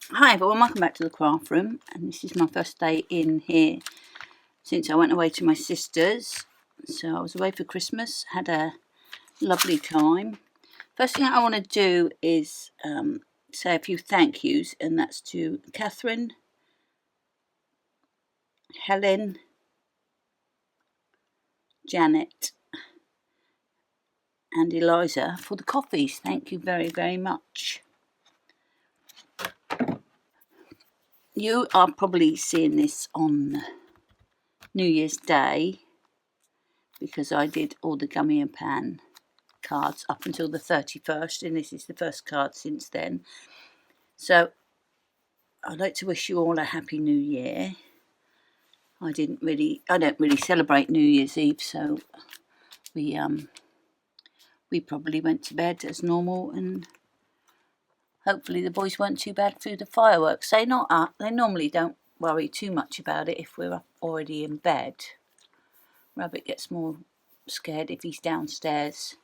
Hi everyone, welcome back to the craft room, and this is my first day in here since I went away to my sister's. So I was away for Christmas, had a lovely time. First thing I want to do is say a few thank yous, and that's to Catherine, Helen, Janet and Eliza for the coffees. Thank you very, very much. You are probably seeing this on New Year's Day because I did all the gummy and pan cards up until the 31st, and this is the first card since then. So I'd like to wish you all a happy new year. I don't really celebrate New Year's Eve, so we probably went to bed as normal, and hopefully the boys weren't too bad through the fireworks. They normally don't worry too much about it if we're up already in bed. Rabbit gets more scared if he's downstairs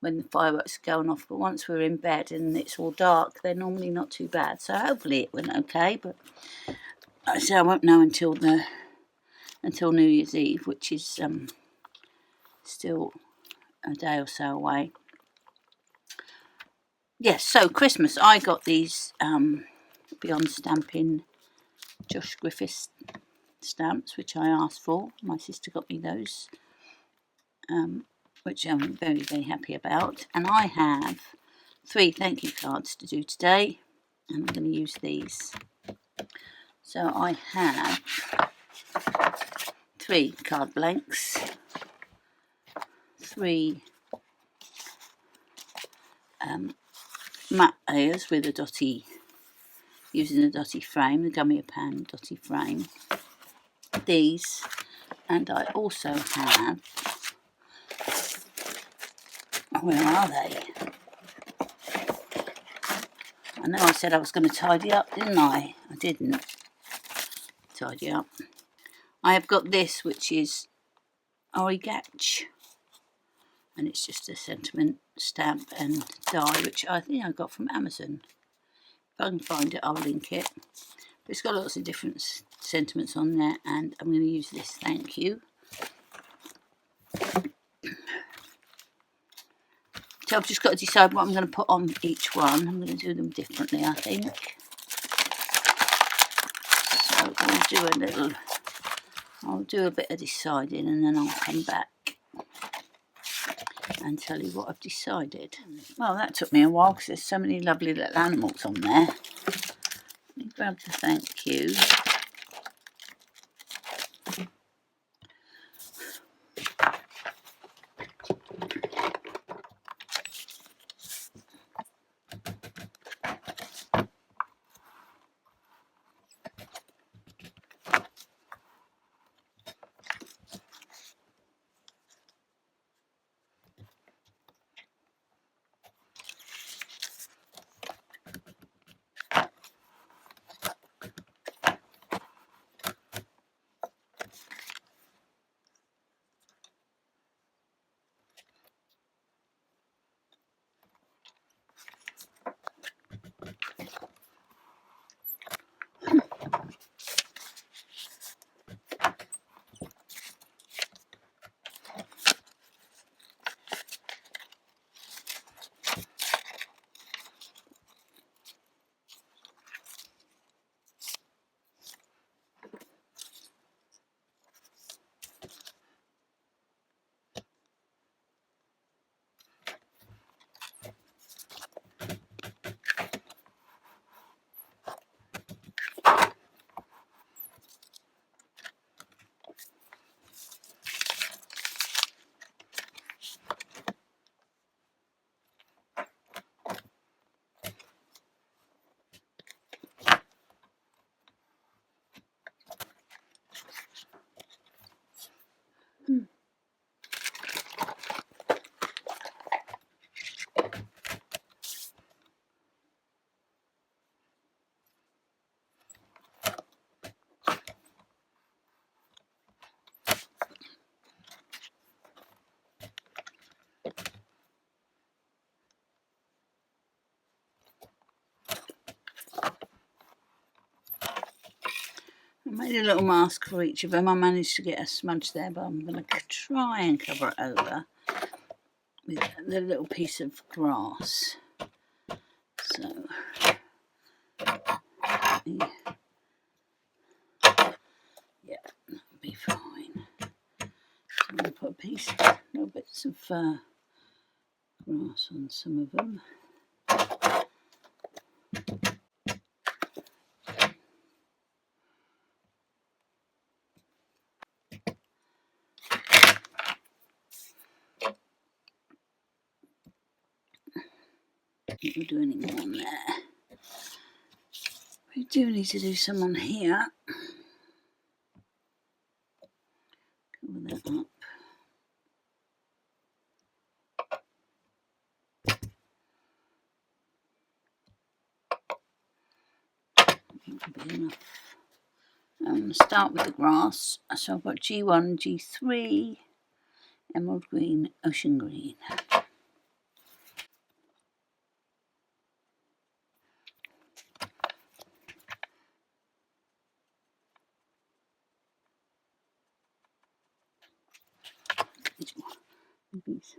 when the fireworks are going off, but once we're in bed and it's all dark, they're normally not too bad. So hopefully it went okay, but I won't know until New Year's Eve, which is still a day or so away. Yes, so Christmas, I got these Beyond Stamping Josh Griffiths stamps, which I asked for. My sister got me those, which I'm very, very happy about. And I have 3 thank you cards to do today, and I'm going to use these. So I have 3 card blanks, 3 matte layers with a dotty, using a dotty frame, the gummy pan dotty frame, these, and I also have, where are they? I know I said I was going to tidy up, didn't I? I didn't tidy up. I have got this, which is Origach, and it's just a sentiment stamp and die, which I think I got from Amazon. If I can find it, I'll link it. But it's got lots of different sentiments on there, and I'm going to use this thank you. So I've just got to decide what I'm going to put on each one. I'm going to do them differently, I think. So I'll do a bit of deciding, and then I'll come back and tell you what I've decided. Well, that took me a while because there's so many lovely little animals on there. Let me grab the thank you. made a little mask for each of them. I managed to get a smudge there, but I'm going to try and cover it over with the little piece of grass. So, yeah, that'll be fine. So I'm going to put little bits of grass on some of them. We'll do any more on there. We do need to do some on here. Cover that up. That'll be enough. I'm going to start with the grass. So I've got G1, G3, emerald green, ocean green. These.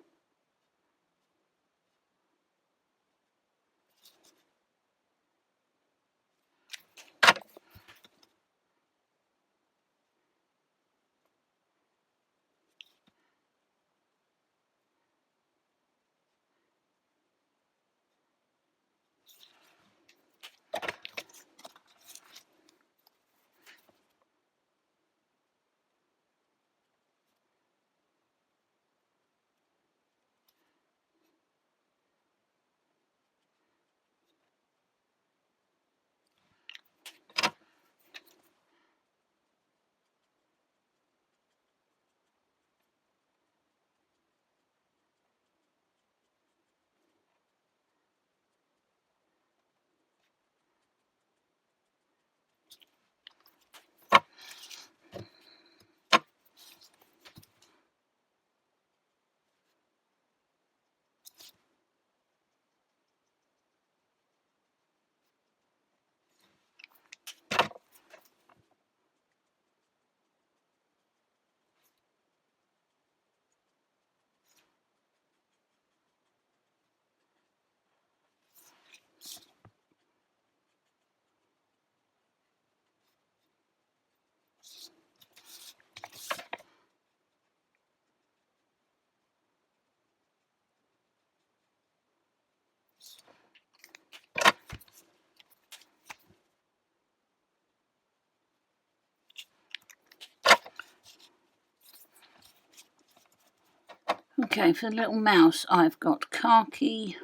Okay, for the little mouse, I've got khaki,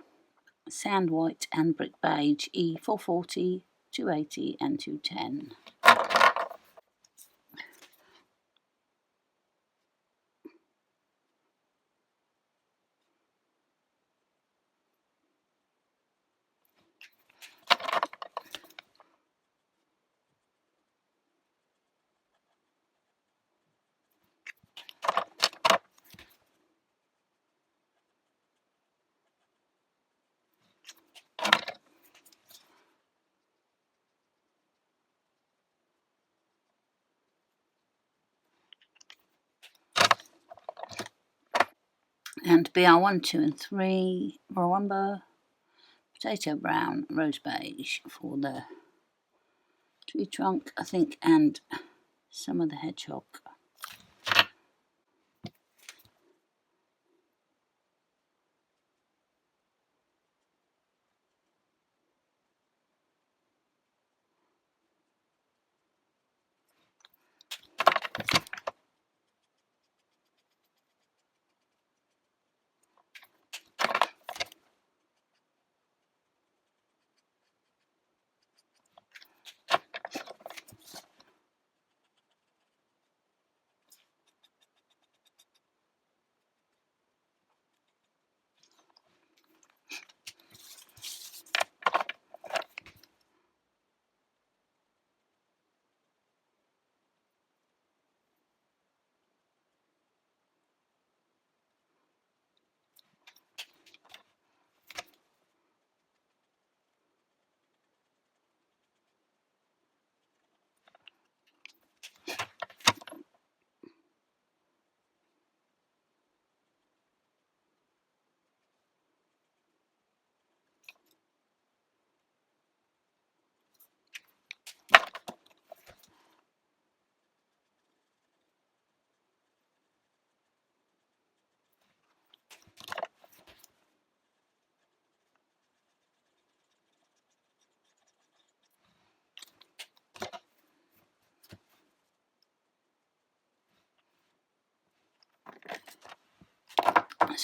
sand white, and brick beige, E440, 280, and 210. And BR1, 2, and 3, raw umber, potato brown, rose beige for the tree trunk, I think, and some of the hedgehog.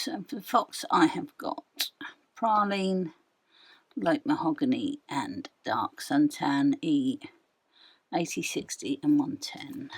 So for the fox I have got praline, light mahogany and dark suntan E 80, 60 and 110.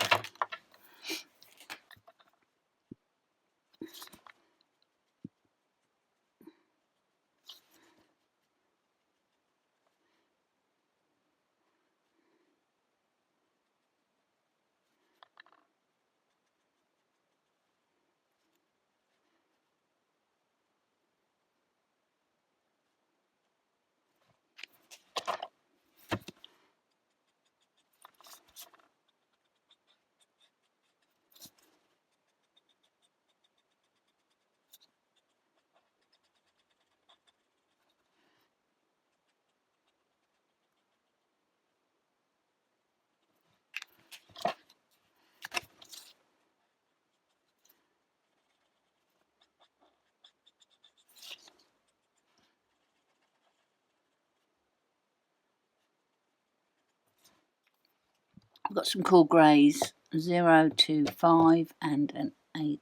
I've got some cool greys, 0 to 5 and an 8.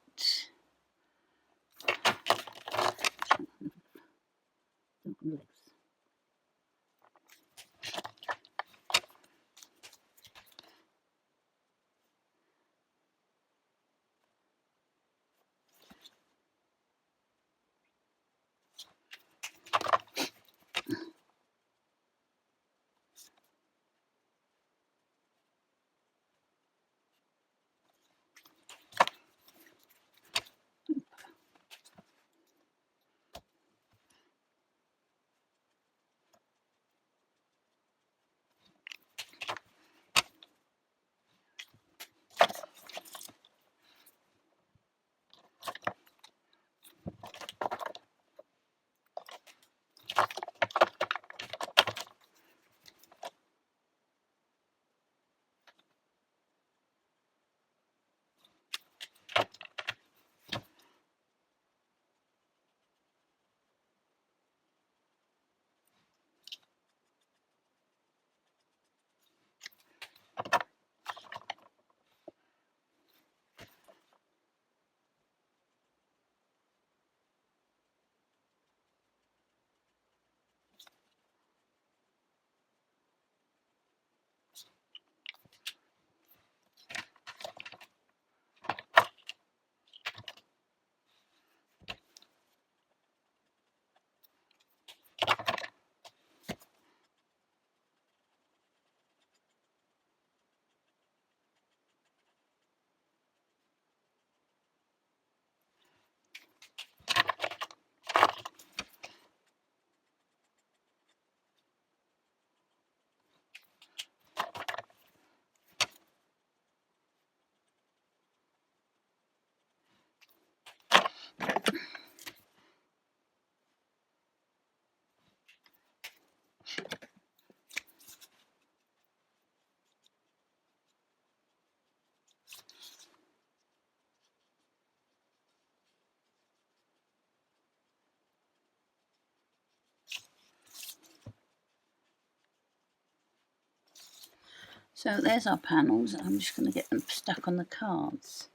So there's our panels. I'm just going to get them stuck on the cards.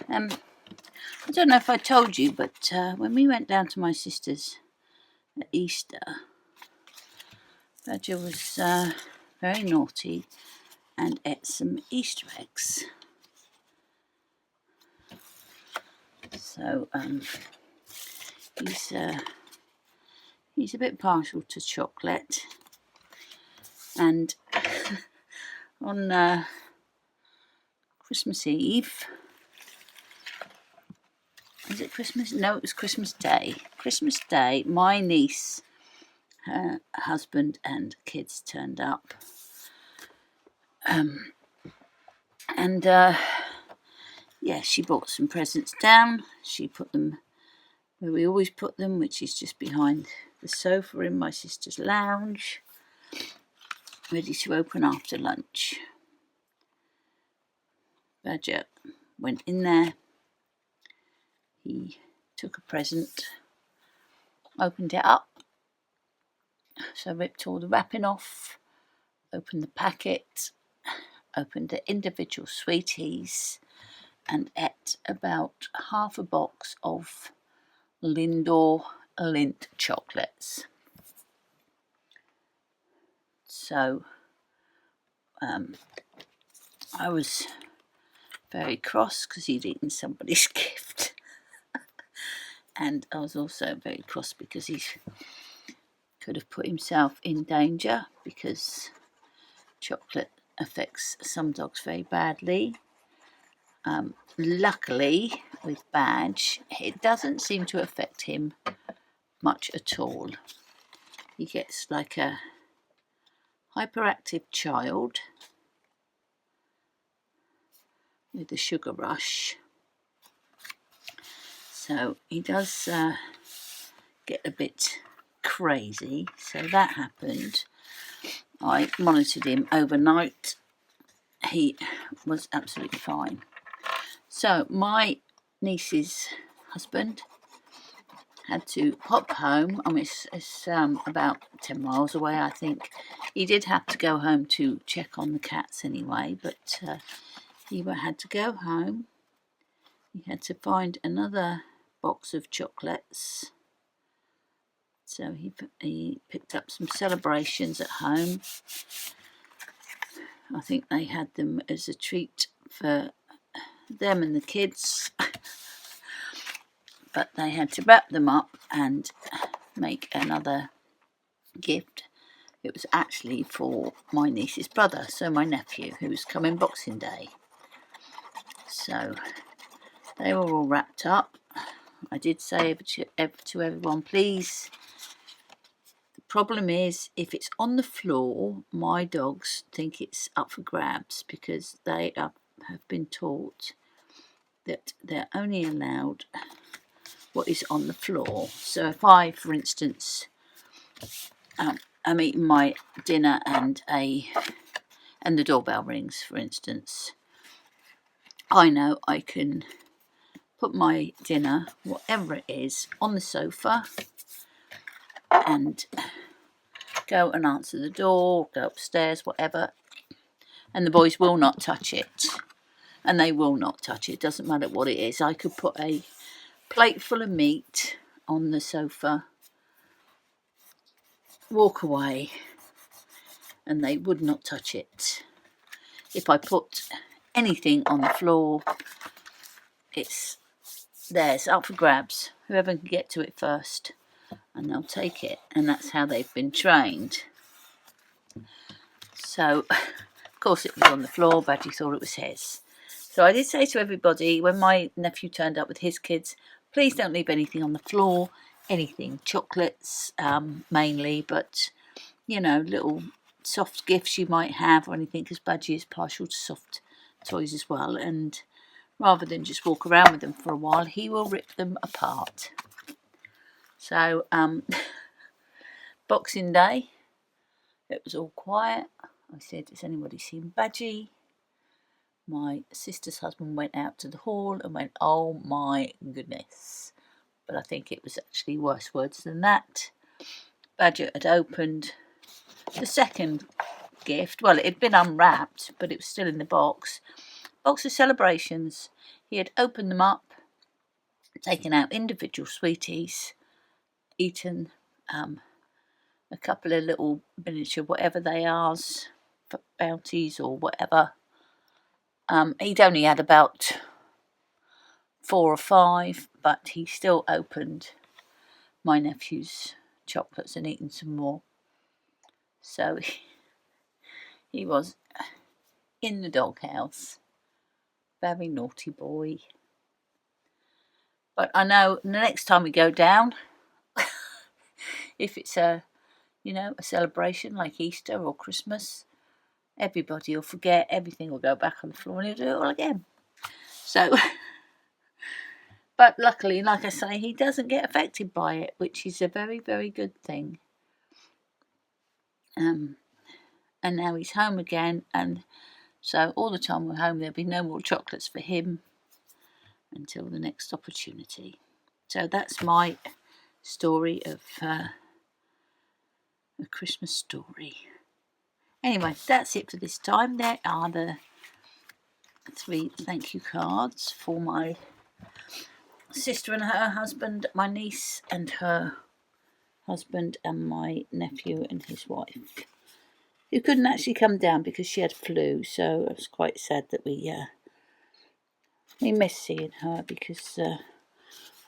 I don't know if I told you, but when we went down to my sister's at Easter, Badger was very naughty and ate some Easter eggs. So he's a bit partial to chocolate, and on Christmas Eve, was it Christmas? No, it was Christmas Day. Christmas Day, my niece, her husband and kids turned up. Yeah, she brought some presents down. She put them where we always put them, which is just behind the sofa in my sister's lounge, ready to open after lunch. Badger went in there. He took a present, opened it up. So I ripped all the wrapping off, opened the packet, opened the individual sweeties, and ate about half a box of Lindor Lindt chocolates. So I was very cross because he'd eaten somebody's gift. And I was also very cross because he could have put himself in danger, because chocolate affects some dogs very badly. Luckily, with Badge, it doesn't seem to affect him much at all. He gets like a hyperactive child with the sugar rush. So he does get a bit crazy. So that happened. I monitored him overnight. He was absolutely fine. So my niece's husband had to hop home. I mean, it's about 10 miles away, I think. He did have to go home to check on the cats anyway, but he had to go home. He had to find another box of chocolates. So he picked up some celebrations at home. I think they had them as a treat for them and the kids. But they had to wrap them up and make another gift. It was actually for my niece's brother, so my nephew, who was coming Boxing Day. So they were all wrapped up. I did say to everyone, please. The problem is, if it's on the floor, my dogs think it's up for grabs, because they have been taught that they're only allowed what is on the floor. So if I, for instance, I'm eating my dinner and the doorbell rings, for instance, I know I can put my dinner, whatever it is, on the sofa and go and answer the door, go upstairs, whatever, and the boys will not touch it. And they will not touch it. Doesn't matter what it is. I could put a plate full of meat on the sofa, walk away, and they would not touch it. If I put anything on the floor, it's theirs, up for grabs. Whoever can get to it first, and they'll take it. And that's how they've been trained. So, of course, it was on the floor, but he thought it was his. So I did say to everybody, when my nephew turned up with his kids, please don't leave anything on the floor. Anything, chocolates mainly, but, you know, little soft gifts you might have or anything, because Budgie is partial to soft toys as well. And rather than just walk around with them for a while, he will rip them apart. So, Boxing Day, it was all quiet. I said, has anybody seen Budgie? My sister's husband went out to the hall and went, oh my goodness. But I think it was actually worse words than that. Badger had opened the second gift. Well, it had been unwrapped, but it was still in the box. Box of celebrations. He had opened them up, taken out individual sweeties, eaten a couple of little miniature whatever they are, bounties or whatever. He'd only had about 4 or 5, but he still opened my nephew's chocolates and eaten some more. So he was in the doghouse. Very naughty boy. But I know the next time we go down, if it's a celebration like Easter or Christmas, everybody will forget, everything will go back on the floor and he'll do it all again. So, but luckily, like I say, he doesn't get affected by it, which is a very, very good thing. And now he's home again, and so all the time we're home, there'll be no more chocolates for him until the next opportunity. So that's my story of a Christmas story. Anyway, that's it for this time. There are the 3 thank you cards for my sister and her husband, my niece and her husband, and my nephew and his wife, who couldn't actually come down because she had flu. So it was quite sad that we miss seeing her, because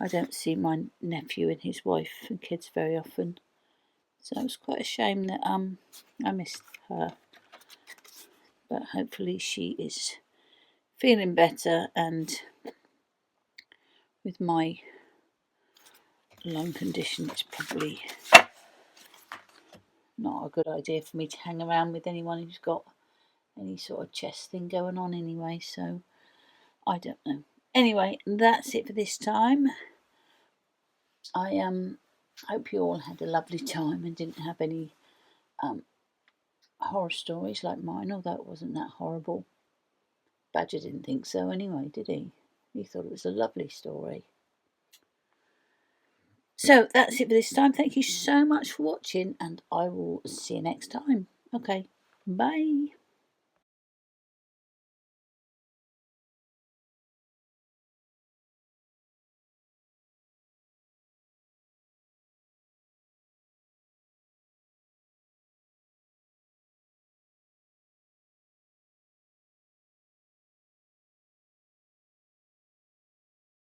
I don't see my nephew and his wife and kids very often. So it was quite a shame that I missed her. But hopefully she is feeling better, and with my lung condition, it's probably not a good idea for me to hang around with anyone who's got any sort of chest thing going on anyway, so I don't know. Anyway, that's it for this time. I hope you all had a lovely time and didn't have any horror stories like mine, although it wasn't that horrible. Badger didn't think so anyway, did he? He thought it was a lovely story. So that's it for this time. Thank you so much for watching, and I will see you next time. Okay, bye.